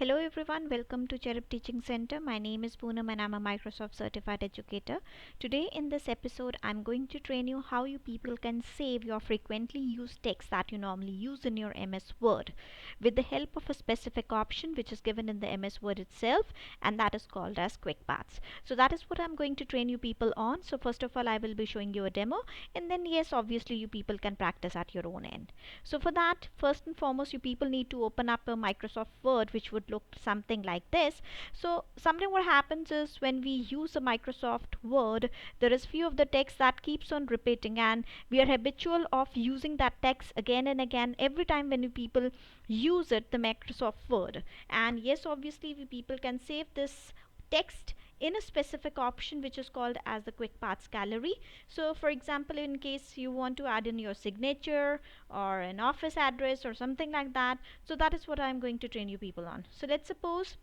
Hello everyone, welcome to Cherub Teaching Center. My name is Poonam and I'm a Microsoft Certified Educator. Today in this episode, I'm going to train you how you people can save your frequently used text that you normally use in your MS Word with the help of a specific option which is given in the MS Word itself, and that is called as Quick Paths. So that is what I'm going to train you people on. So first of all, I will be showing you a demo, and then yes, obviously you people can practice at your own end. So for that, first and foremost, you people need to open up a Microsoft Word which would look something like this. So something what happens is when we use a Microsoft Word, there is few of the text that keeps on repeating, and we are habitual of using that text again and again every time when you people use it, the Microsoft Word. And yes, obviously we people can save this text in a specific option which is called as the Quick Paths Gallery. So for example, in case you want to add in your signature or an office address or something like that, so that is what I'm going to train you people on. So let's suppose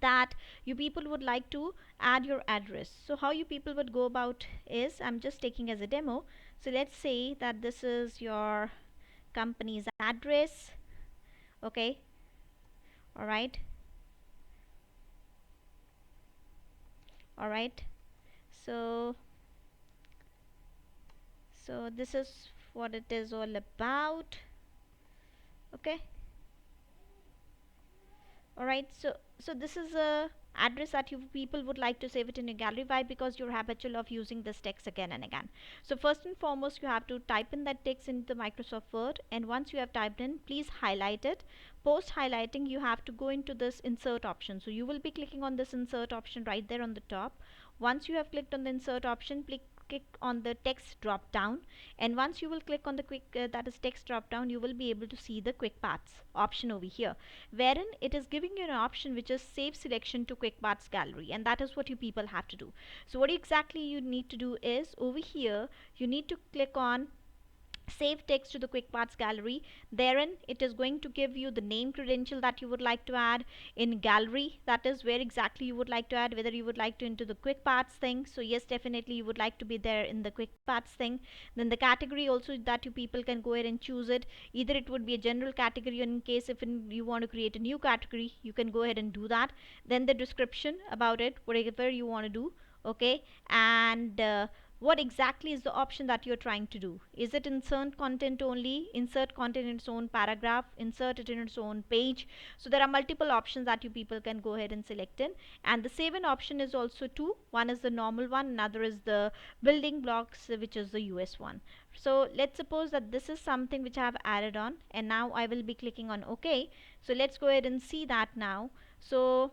that you people would like to add your address. So how you people would go about is, I'm just taking as a demo. So let's say that this is your company's address. Okay, all right, all right. So this is what it is all about. Okay, all right. So this is a address that you people would like to save it in your gallery. Why? Because you're habitual of using this text again and again. So first and foremost, you have to type in that text into the Microsoft Word, and once you have typed in, please highlight it. Post highlighting, you have to go into this insert option. So you will be clicking on this insert option right there on the top. Once you have clicked on the insert option, click on the text drop down, and once you will click on the quick that is text drop down, you will be able to see the Quick Paths option over here, wherein it is giving you an option which is save selection to Quick Paths Gallery, and that is what you people have to do. So what exactly you need to do is, over here you need to click on save text to the Quick Paths Gallery. Therein it is going to give you the name credential that you would like to add. In gallery, that is where exactly you would like to add, whether you would like to into the Quick Paths thing. So yes, definitely you would like to be there in the Quick Paths thing. Then the category also, that you people can go ahead and choose it. Either it would be a general category, or in case if you want to create a new category, you can go ahead and do that. Then the description about it, whatever you want to do. Okay, and what exactly is the option that you're trying to do? Is it insert content only, insert content in its own paragraph, insert it in its own page? So there are multiple options that you people can go ahead and select in, and the save in option is also two. One is the normal one, another is the building blocks, which is the US one. So let's suppose that this is something which I have added on, and now I will be clicking on OK. So let's go ahead and see that now. So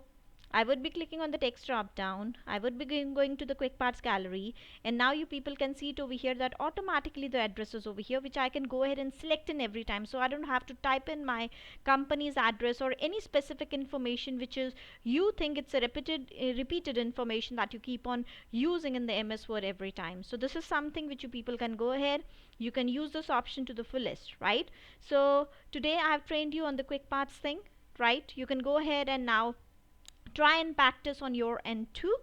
I would be clicking on the text drop down. I would be going to the Quick Paths Gallery, and now you people can see it over here that automatically the address is over here, which I can go ahead and select in every time. So I don't have to type in my company's address or any specific information which is you think it's a repeated information that you keep on using in the MS Word every time. So this is something which you people can go ahead. You can use this option to the fullest, right? So today I have trained you on the Quick Paths thing, right? You can go ahead and now try and practice on your end too.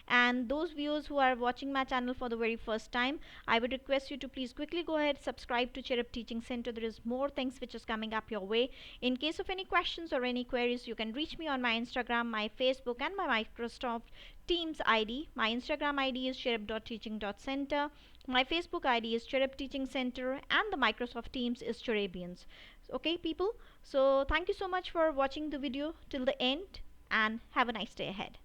And those viewers who are watching my channel for the very first time, I would request you to please quickly go ahead, subscribe to Cherub Teaching Center. There is more things which is coming up your way. In case of any questions or any queries, you can reach me on my Instagram, my Facebook, and my Microsoft Teams ID. My Instagram ID is cherub.teaching.center. My Facebook ID is Cherub Teaching Center, and the Microsoft Teams is Cherubians. Okay people, so thank you so much for watching the video till the end, and have a nice day ahead.